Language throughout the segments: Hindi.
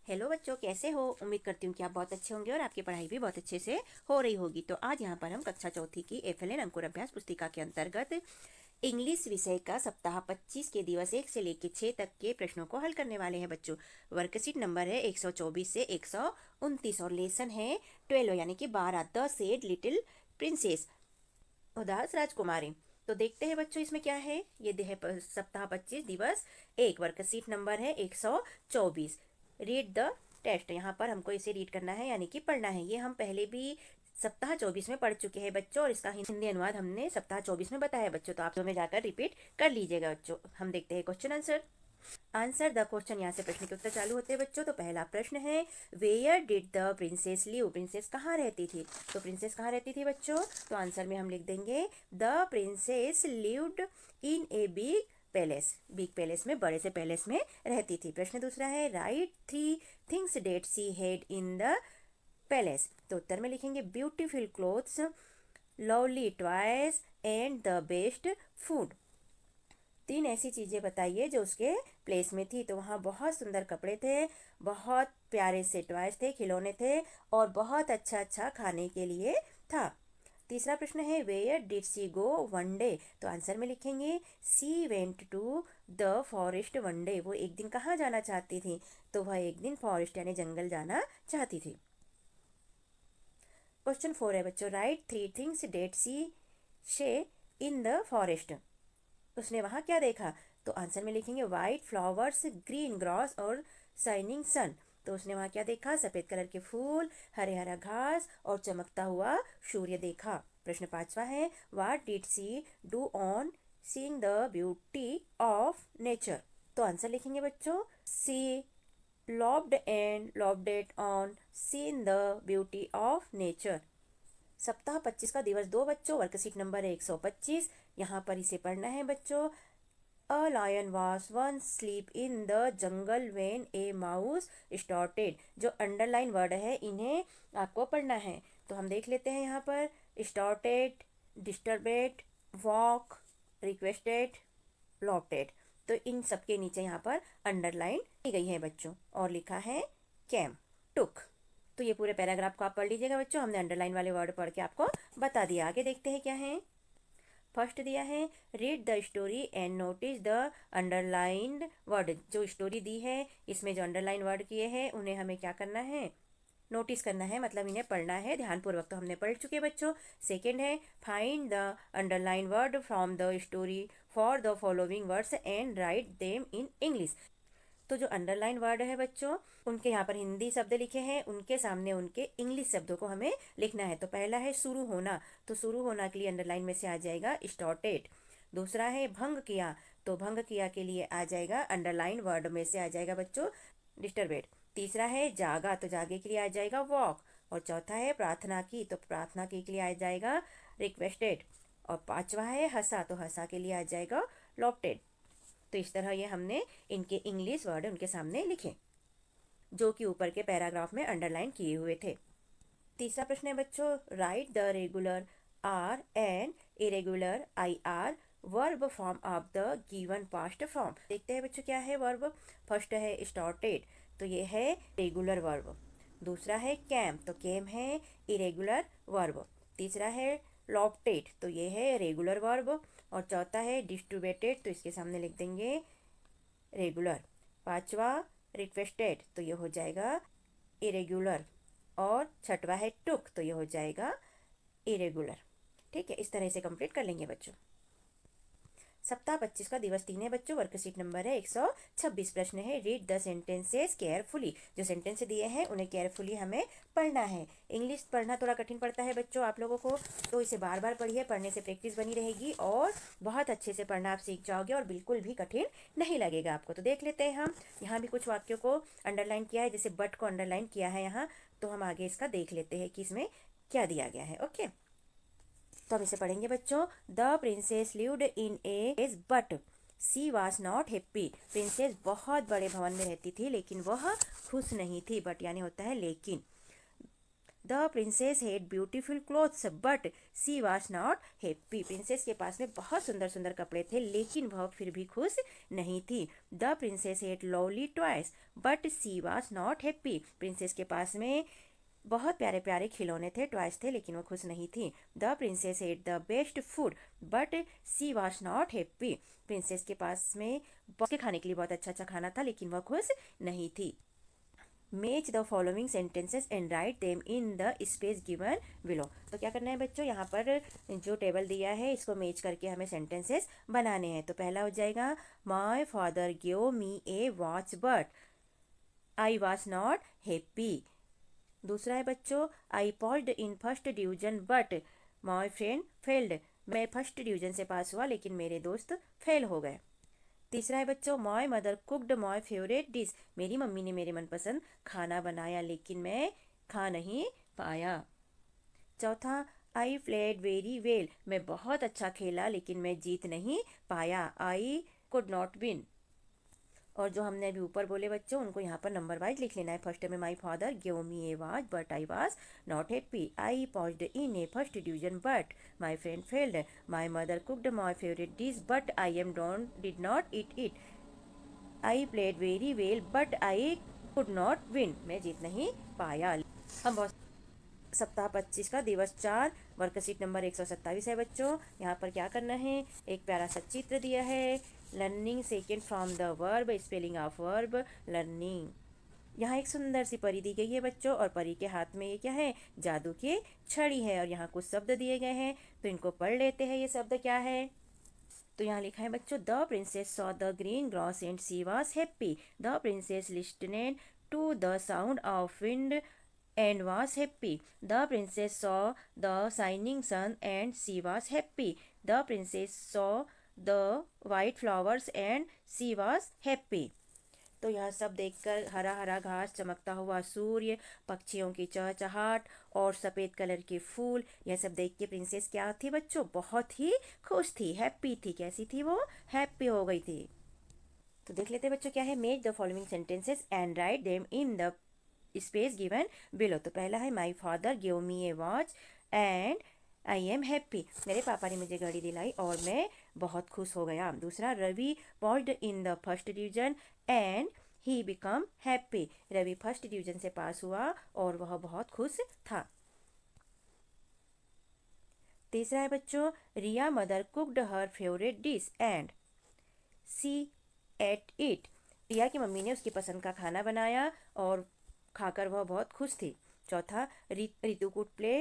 हेलो बच्चों, कैसे हो? उम्मीद करती हूँ कि आप बहुत अच्छे होंगे और आपकी पढ़ाई भी बहुत अच्छे से हो रही होगी। तो आज यहाँ पर हम कक्षा चौथी की FLN अंकुर अभ्यास पुस्तिका के अंतर्गत इंग्लिश विषय का सप्ताह 25 के दिवस 1 से लेकर 6 तक के प्रश्नों को हल करने वाले हैं बच्चों। वर्कशीट नंबर है 124 से 129 और लेसन है 12 यानी कि 12 द सेड लिटिल प्रिंसेस उदास राजकुमारी। तो देखते हैं बच्चों इसमें क्या है। ये है सप्ताह 25 दिवस 1, वर्कशीट नंबर है 124। Read the test. यहाँ पर हमको इसे रीड करना है यानी कि पढ़ना है। ये हम पहले भी सप्ताह 24 में पढ़ चुके हैं बच्चों और इसका हिंदी अनुवाद हमने सप्ताह 24 में बताया बच्चों। तो आप में जाकर रिपीट कर लीजिएगा बच्चों। हम देखते हैं question answer. Answer the question. यहाँ से प्रश्न के उत्तर चालू होते हैं बच्चों। तो पहला प्रश्न है, where did the princess live? Princess कहाँ रहती थी? तो प्रिंसेस कहाँ रहती थी बच्चों? तो आंसर में हम लिख देंगे the princess lived in a big palace. Big palace में, बड़े से पैलेस में रहती थी। प्रश्न दूसरा है, right 3 things that she had in the palace. तो उत्तर में लिखेंगे beautiful clothes, lovely toys and the best food. 3 ऐसी चीज़ें बताइए जो उसके प्लेस में थी। तो वहाँ बहुत सुंदर कपड़े थे, बहुत प्यारे से टॉयज थे, खिलौने थे और बहुत अच्छा अच्छा खाने के लिए था। तीसरा प्रश्न है, where did she go one day? तो आंसर में लिखेंगे she went to the forest one day. वो एक दिन कहाँ जाना चाहती थी? तो वह एक दिन फॉरेस्ट यानी जंगल जाना चाहती थी। क्वेश्चन 4 है बच्चों, राइट 3 थिंग्स डेट सी शे इन द फॉरेस्ट। उसने वहाँ क्या देखा? तो आंसर में लिखेंगे वाइट फ्लावर्स, ग्रीन ग्रास और शाइनिंग सन। तो उसने वहाँ क्या देखा? सफ़ेद कलर के फूल, हरे हरा घास और चमकता हुआ सूर्य देखा। प्रश्न 5वां है, what did she do on seeing the beauty of nature? तो आंसर लिखेंगे बच्चों सी loved it on seeing the beauty of nature। सप्ताह 25 का दिवस 2 बच्चों, वर्कशीट नंबर है 125। यहाँ पर इसे पढ़ना है बच्चों। A lion was one sleep in the jungle when a mouse started. जो अंडरलाइन वर्ड है इन्हें आपको पढ़ना है। तो हम देख लेते हैं यहाँ पर, started, disturbed, walk, requested, allotted. तो इन सब के नीचे यहाँ पर अंडरलाइन की गई है बच्चों और लिखा है कैम, टुक। तो ये पूरे पैराग्राफ को आप पढ़ लीजिएगा बच्चों। हमने अंडरलाइन वाले वर्ड पढ़ के आपको बता दिया। आगे देखते हैं क्या है। फर्स्ट दिया है, read the story and notice the underlined word. जो स्टोरी दी है इसमें जो अंडरलाइन वर्ड किए हैं उन्हें हमें क्या करना है? नोटिस करना है, मतलब इन्हें पढ़ना है ध्यानपूर्वक। तो हमने पढ़ चुके बच्चों। सेकेंड है, find the underline word from the story for the following words and write them in English. तो जो अंडरलाइन वर्ड है बच्चों, उनके यहाँ पर हिंदी शब्द लिखे हैं, उनके सामने उनके इंग्लिश शब्दों को हमें लिखना है। तो पहला है शुरू होना। तो शुरू होना के लिए अंडरलाइन में से आ जाएगा स्टार्टेड। दूसरा है भंग किया। तो भंग किया के लिए आ जाएगा अंडरलाइन वर्ड में से आ जाएगा बच्चों डिस्टर्बेड। तीसरा है जागा। तो जागे के लिए आ जाएगा वॉक। और चौथा है प्रार्थना की। तो प्रार्थना की के लिए आ जाएगा रिक्वेस्टेड। और 5वां है हंसा। तो हंसा के लिए आ जाएगा लॉफ्टेड। तो इस तरह ये हमने इनके इंग्लिश वर्ड उनके सामने लिखे जो कि ऊपर के पैराग्राफ में अंडरलाइन किए हुए थे। तीसरा प्रश्न है बच्चों, write the regular R and irregular IR verb form of the given past form. देखते हैं बच्चों क्या है वर्ब। फर्स्ट है स्टार्टेड। तो ये है रेगुलर वर्ब। दूसरा है कैम। तो कैम है इरेगुलर वर्ब। तीसरा है लॉफ्टेड। तो ये है रेगुलर वर्ब। और चौथा है डिस्ट्रीब्यूटेड। तो इसके सामने लिख देंगे रेगुलर। 5वां रिक्वेस्टेड। तो ये हो जाएगा इरेगुलर। और 6वां है टुक। तो ये हो जाएगा इरेगुलर। ठीक है, इस तरह से कंप्लीट कर लेंगे बच्चों। सप्ताह 25 का दिवस 3 है बच्चों, वर्कशीट नंबर है 126। प्रश्न है, रीड द सेंटेंसेस केयरफुली। जो सेंटेंस दिए हैं उन्हें केयरफुली हमें पढ़ना है। इंग्लिश पढ़ना थोड़ा कठिन पड़ता है बच्चों आप लोगों को, तो इसे बार बार पढ़िए। पढ़ने से प्रैक्टिस बनी रहेगी और बहुत अच्छे से पढ़ना आप सीख जाओगे और बिल्कुल भी कठिन नहीं लगेगा आपको। तो देख लेते हैं हम। यहाँ भी कुछ वाक्यों को अंडरलाइन किया है, जैसे बट को अंडरलाइन किया है यहाँ। तो हम आगे इसका देख लेते हैं कि इसमें क्या दिया गया है। ओके, तो हम इसे पढ़ेंगे बच्चों। The princess lived in a but she was not happy. Princess बहुत बड़े भवन में रहती थी लेकिन वह खुश नहीं थी। बट यानी होता है लेकिन। The princess had beautiful clothes but she was not happy. Princess के पास में बहुत सुंदर सुंदर कपड़े थे लेकिन वह फिर भी खुश नहीं थी। The princess had lovely toys but she was not happy. Princess के पास में बहुत प्यारे प्यारे खिलौने थे, टॉयज थे, लेकिन वो खुश नहीं थी। The princess ate the best food but she was not happy. Princess के पास में के खाने के लिए बहुत अच्छा अच्छा खाना था लेकिन वह खुश नहीं थी। Match the following sentences and write them in the space given below. तो क्या करना है बच्चों, यहाँ पर जो टेबल दिया है इसको मैच करके हमें सेंटेंसेस बनाने हैं। तो पहला हो जाएगा my father give me a watch but I was not happy. दूसरा है बच्चों I passed in first division but my friend failed. मैं फर्स्ट डिवीजन से पास हुआ लेकिन मेरे दोस्त फेल हो गए। तीसरा है बच्चों माई mother cooked my favourite dish. मेरी मम्मी ने मेरे मनपसंद खाना बनाया लेकिन मैं खा नहीं पाया। चौथा आई प्लेड वेरी वेल। मैं बहुत अच्छा खेला लेकिन मैं जीत नहीं पाया। आई कुड नॉट विन। और जो हमने अभी ऊपर बोले बच्चों उनको यहाँ पर नंबर वाइज लिख लेना है। फर्स्ट में my father give me a watch but I was not happy. I passed in a first division but my friend failed. My mother cooked my favourite dish but I did not eat it. I played very well but I could not win. मैं जीत नहीं पाया। हम बहुत सप्ताह 25 का दिवस 4 वर्कशीट नंबर 127 है बच्चों। यहाँ पर क्या करना है, एक प्यारा सा चित्र दिया है। Learning second from the verb, spelling of verb learning. यहाँ एक सुंदर सी परी दी गई है बच्चों और परी के हाथ में ये क्या है, जादू की छड़ी है। और यहाँ कुछ शब्द दिए गए हैं तो इनको पढ़ लेते हैं। ये शब्द क्या है, तो यहाँ लिखा है बच्चों the princess saw the green grass and she was happy. The princess listened to the sound of wind and was happy. The princess saw the shining sun and she was happy. The princess saw the white flowers and she was happy. तो यह सब देखकर हरा हरा घास, चमकता हुआ सूर्य, पक्षियों की चहचहाट और सफ़ेद कलर के फूल, यह सब देख के प्रिंसेस क्या थी बच्चों, बहुत ही खुश थी, हैप्पी थी। कैसी थी वो, हैप्पी हो गई थी। तो देख लेते बच्चों क्या है, make the following sentences and write them in the space given below. तो पहला है my father give me a watch and I am happy. मेरे पापा ने मुझे घड़ी दिलाई और मैं बहुत खुश हो गया। दूसरा, Ravi passed in the first division and he become happy. Ravi first division से पास हुआ और वह बहुत खुश था। तीसरा है बच्चों, Riya mother cooked her favourite dish and she ate it. Riya की मम्मी ने उसकी पसंद का खाना बनाया और खाकर वह बहुत खुश थी। चौथा, Ritu could play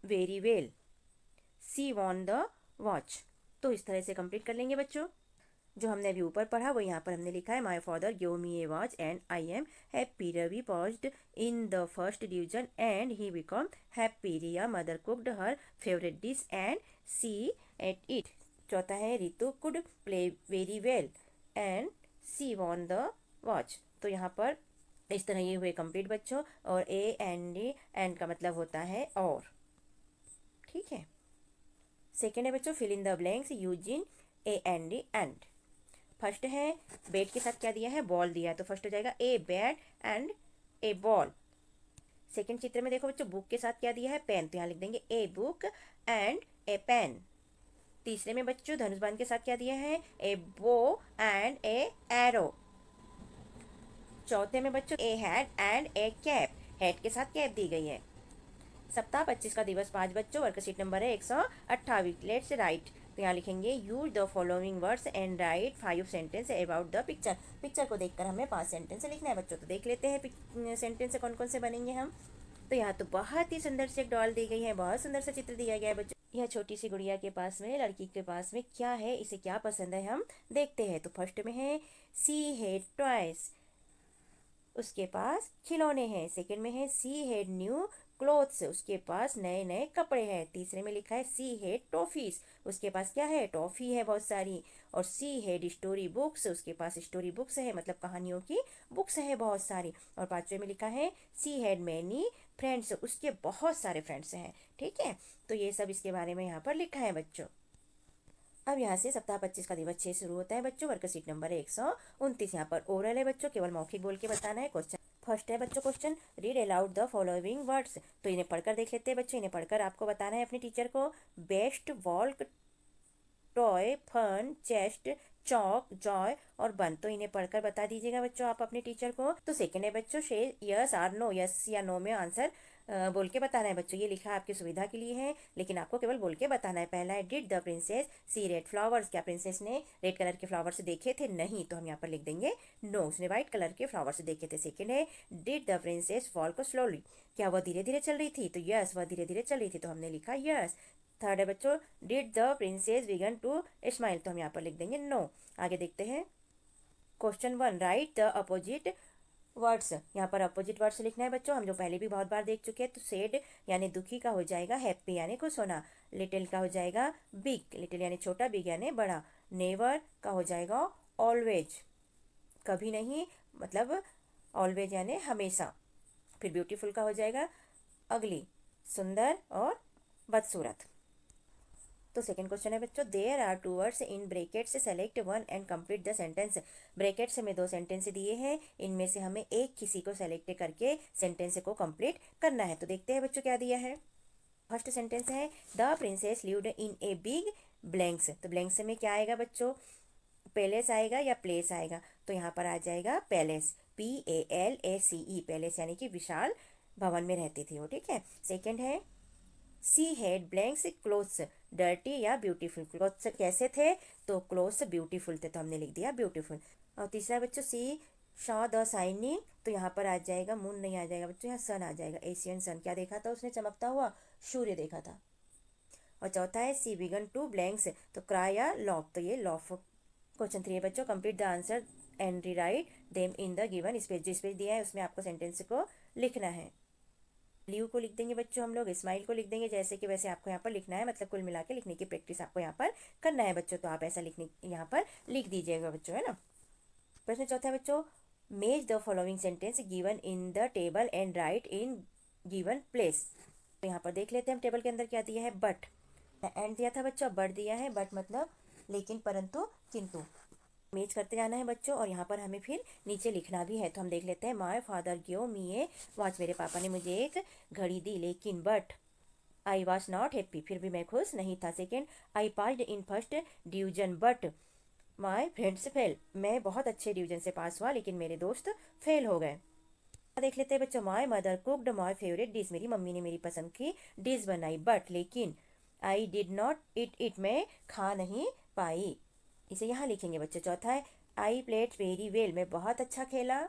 very well, she won the watch. तो इस तरह से कंप्लीट कर लेंगे बच्चों। जो हमने अभी ऊपर पढ़ा वो यहाँ पर हमने लिखा है, my father give me a watch and I am happy. Ravi passed in the first division and he become happy. Riya mother cooked her favourite dish and she ate it. चौथा है, Ritu could play very well and she won the watch. तो यहाँ पर इस तरह ये हुए कंप्लीट बच्चों। और ए एंड डी, एंड का मतलब होता है और, ठीक है। सेकेंड है बच्चों, fill in the blanks using a and the and. First है, बैट के साथ क्या दिया है, बॉल दिया है, तो फर्स्ट हो जाएगा a bat and a ball. Second चित्र में देखो बच्चों, बुक के साथ क्या दिया है, पेन, तो यहाँ लिख देंगे a book and a pen. तीसरे में बच्चों, धनुष बाण के साथ क्या दिया है, ए बो एंड ए एरो। चौथे में बच्चों, a head and a cap, head के साथ कैप दी गई है। सप्ताह 25 का दिवस 5 बच्चों, वर्कशीट नंबर है 128। Let's write. तो यहाँ लिखेंगे, use the following words and right 5 sentence about the picture. Picture को देखकर हमें 5 सेंटेंस लिखना है बच्चों। तो देख लेते हैं सेंटेंस कौन कौन से बनेंगे हम। तो यहाँ तो बहुत ही सुंदर से एक डॉल दी गई है, बहुत सुंदर सा चित्र दिया गया है बच्चों। यह छोटी सी गुड़िया के पास में, लड़की के पास में क्या है, इसे क्या पसंद है, हम देखते हैं। तो फर्स्ट में है, सी हैड टॉयज, उसके पास खिलौने हैं। सेकंड में है, सी हैड न्यू क्लोथ्स, उसके पास नए नए कपड़े हैं। तीसरे में लिखा है, सी हैड टॉफीज, उसके पास क्या है, टॉफी है बहुत सारी। और सी हैड स्टोरी बुक्स, उसके पास स्टोरी बुक्स है, मतलब कहानियों की बुक्स है बहुत सारी। और पांचवे में लिखा है, सी हैड मैनी फ्रेंड्स, उसके बहुत सारे फ्रेंड्स हैं, ठीक है। तो ये सब इसके बारे में यहाँ पर लिखा है बच्चों। अब यहाँ से सप्ताह 25 का दिवस 6 शुरू होता है बच्चों। Worksheet number 129। यहाँ पर ओरल है बच्चों, केवल मौखिक बोल के बताना है। क्वेश्चन फर्स्ट है बच्चों question, read aloud the following words. तो इन्हें पढ़कर देख लेते हैं बच्चों, इन्हें पढ़कर आपको बताना है अपने टीचर को। Best, walk, toy, fun, chest, chalk, joy और बन। तो इन्हें पढ़कर बता दीजिएगा बच्चों आप अपने टीचर को। तो सेकंड है बच्चों, शेर यस आर नो, यस या नो में आंसर बोल के बताना है बच्चों। ये लिखा आपकी सुविधा के लिए है, लेकिन आपको केवल बोल के बताना है। पहला है, did the princess see red flowers, क्या प्रिंसेस ने रेड कलर के फ्लावर्स देखे थे? नहीं, तो हम यहाँ पर लिख देंगे नो, उसने व्हाइट कलर के फ्लावर्स देखे थे। सेकंड है, did the princess walk slowly, क्या वह धीरे धीरे चल रही थी? तो यस, वह धीरे धीरे चल रही थी, तो हमने लिखा यस। थर्ड है बच्चों, did the princess begin to smile, तो हम यहाँ पर लिख देंगे नो। आगे देखते हैं question 1, right the opposite words. यहाँ पर अपोजिट वर्ड्स लिखना है बच्चों, हम जो पहले भी बहुत बार देख चुके हैं। तो सैड यानी दुखी का हो जाएगा हैप्पी यानी खुश होना। लिटिल का हो जाएगा बिग, लिटिल यानी छोटा, बिग यानी बड़ा। नेवर का हो जाएगा ऑलवेज, कभी नहीं, मतलब ऑलवेज यानी हमेशा। फिर ब्यूटीफुल का हो जाएगा अगली, सुंदर और बदसूरत। तो सेकंड क्वेश्चन है बच्चों, there are two words in brackets, select one and complete the sentence. Bracket से हमें 2 सेंटेंस दिए हैं, इनमें से हमें एक किसी को सेलेक्ट करके सेंटेंस को कंप्लीट करना है। तो देखते हैं बच्चों क्या दिया है। फर्स्ट सेंटेंस है, the princess lived in a big blanks. तो ब्लैंक्स में क्या आएगा बच्चों? पैलेस आएगा या प्लेस आएगा? तो यहाँ पर आ जाएगा पैलेस, PALACE, पैलेस यानी कि विशाल भवन में रहती थी वो, ठीक है। सेकंड है, she had blanks clothes, dirty या ब्यूटीफुल। क्लोथ्स कैसे थे? तो क्लोथ्स ब्यूटीफुल थे, तो हमने लिख दिया ब्यूटीफुल। और तीसरा बच्चों, सी शॉ द शाइनिंग, तो यहाँ पर आ जाएगा मून नहीं आ जाएगा बच्चों, यहाँ सन आ जाएगा, एशियन सन। क्या देखा था उसने? चमकता हुआ सूर्य देखा था। और चौथा है, सी बिगन टू ब्लैंक्स, तो क्राई या लॉफ, तो ये लॉफ। क्वेश्चन 3 है बच्चों, complete the answer and rewrite them in the given space. जो स्पेस दिया है उसमें आपको सेंटेंस को लिखना है। लीव को लिख देंगे बच्चों हम लोग, स्माइल को लिख देंगे जैसे कि वैसे आपको यहाँ पर लिखना है, मतलब कुल मिला के लिखने की प्रैक्टिस आपको यहाँ पर करना है बच्चों। तो आप ऐसा लिखने यहाँ पर लिख दीजिएगा बच्चों, है ना। प्रश्न चौथा है बच्चों, मेज the following sentence given in the table and right in given place. तो यहाँ पर देख लेते हैं हम टेबल के अंदर क्या दिया है, बट एंड दिया था बच्चों, बट दिया है, बट मतलब लेकिन, परंतु, किंतु। मैच करते जाना है बच्चों, और यहाँ पर हमें फिर नीचे लिखना भी है। तो हम देख लेते हैं, my father give me a watch, मेरे पापा ने मुझे एक घड़ी दी, लेकिन but I was not happy, फिर भी मैं खुश नहीं था। Second, I passed in first division but my friends fail, मैं बहुत अच्छे डिवीजन से पास हुआ लेकिन मेरे दोस्त फेल हो गए। देख लेते हैं बच्चों, माई mother cooked my favourite dish, मेरी मम्मी ने मेरी पसंद की डिश बनाई, बट लेकिन आई डिड नॉट इट इट, मैं खा नहीं पाई। इसे यहाँ लिखेंगे बच्चों। चौथा है, आई प्लेड वेरी वेल, मैं बहुत अच्छा खेला,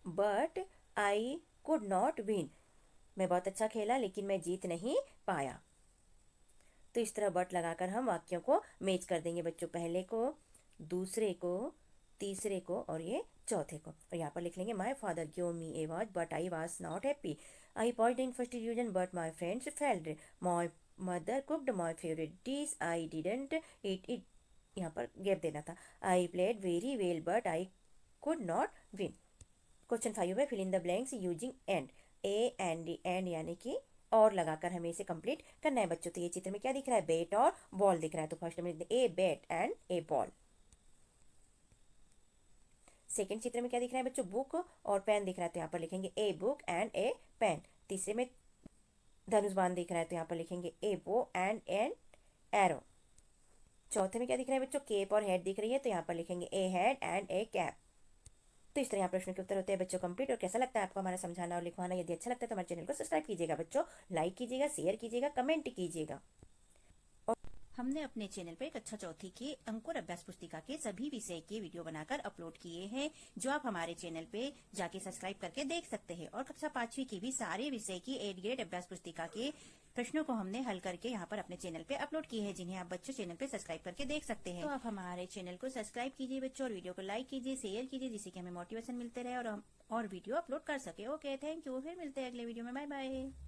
but I could not win, मैं बहुत अच्छा खेला लेकिन मैं जीत नहीं पाया। तो इस तरह बट लगाकर हम वाक्यों को मैच कर देंगे बच्चों, पहले को, दूसरे को, तीसरे को और ये चौथे को। और यहाँ पर लिख लेंगे, my father give me a watch but I was not happy, I point in first division but my friends failed, my mother cooked my favourite dish, I didn't eat it, यहाँ पर गैप देना था, I played very well but I could not win. Question 5 है, fill in the blanks using and, a and and यानी कि और लगाकर हमें इसे कंप्लीट करना है बच्चों। तो ये चित्र में क्या दिख रहा है, बैट और बॉल दिख रहा है, तो फर्स्ट में a bat and a ball. Second चित्र में क्या दिख रहा है बच्चों, बुक और पेन दिख रहा है, तो यहाँ पर लिखेंगे a book and a pen. तीसरे में धनुष बाण दिख रहा है, तो यहाँ पर लिखेंगे ए बो एंड एन एरो। चौथे में क्या दिख रहा है बच्चों, केप और हेड दिख रही है, तो यहाँ पर लिखेंगे ए हेड एंड ए कैप। तो इस तरह यहाँ प्रश्न के उत्तर होते हैं बच्चों कंप्लीट। और कैसा लगता है आपको हमारा समझाना और लिखवाना? यदि अच्छा लगता है तो हमारे चैनल को सब्सक्राइब कीजिएगा बच्चों, लाइक कीजिएगा, शेयर कीजिएगा, कमेंट कीजिएगा। हमने अपने चैनल पर कक्षा चौथी के अंकुर अभ्यास पुस्तिका के सभी विषय के वीडियो बनाकर अपलोड किए हैं, जो आप हमारे चैनल पे जाके सब्सक्राइब करके देख सकते हैं। और कक्षा 5वीं की भी सारे विषय की 8th ग्रेड अभ्यास पुस्तिका के प्रश्नों को हमने हल करके यहाँ पर अपने चैनल पे अपलोड किए हैं, जिन्हें आप बच्चों चैनल पे सब्सक्राइब करके देख सकते हैं। तो आप हमारे चैनल को सब्सक्राइब कीजिए बच्चों, और वीडियो को लाइक कीजिए, शेयर कीजिए, जिससे कि हमें मोटिवेशन मिलते रहे और हम और वीडियो अपलोड कर सके। ओके, थैंक यू, फिर मिलते हैं अगले वीडियो में, बाय बाय।